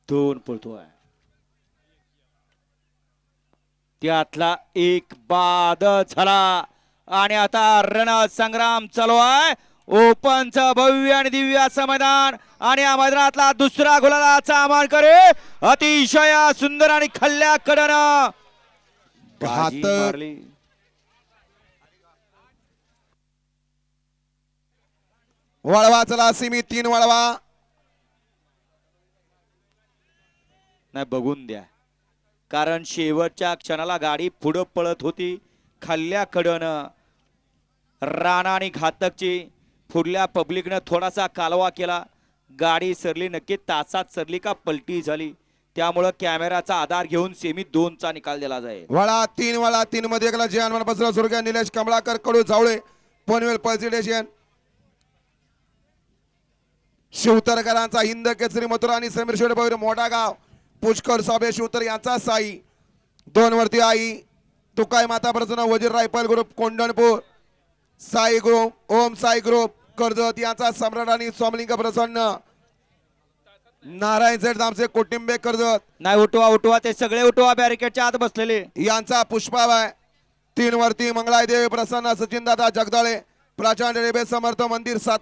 2 पळतोय. त्यातला एक बाद झाला आणि आता रणसंग्राम चालू आहे. ओपनचं भव्य आणि दिव्य असं मैदान आणि या मैदानातला दुसरा गुलालाचा मानकरी अतिशय सुंदर आणि खल्ल्या कडनं बाजी मारली. वळवा चला सिमी 3 वळवा. नाही बघून द्या, कारण शेवटच्या क्षणाला गाडी पुढं पळत होती. खाल्ल्या कडनं राणा आणि घातकची पुढल्या पब्लिकनं थोडासा कालवा केला. गाडी सरली, नक्की तासात सरली का पलटी झाली, त्यामुळं कॅमेराचा आधार घेऊन सेमी 2चा निकाल दिला जाईल. वळा 3 मध्ये एकला जयन मनपसरा सुरग्या निलेश कमळाकर कडू जावळे पनवेल पल्सिडेशन. शिवतरकरांचा हिंद केसरी मथुरा आणि समीर शेडभैर मोठा गाव पुष्कर साबे शिवतर यांचा साई. 2 वरती आई तुकाई माता प्रसन्न वजीर rifle group Kondhanpur, Sai group ओम साई ग्रुप कर्जत यांचा सम्राट आणि सोमलिंग प्रसन्न नारायण सेठ दामसे कोटिंबे कर्जत. नाही उठवा उठवा, ते सगळे उठवा बॅरिकेडच्या आत बसलेले. यांचा पुष्पाबाई. 3 वरती मंगळादेवी प्रसन्न सचिनदादा जगदाळे प्रचंड रेबे समर्थ मंदिर 7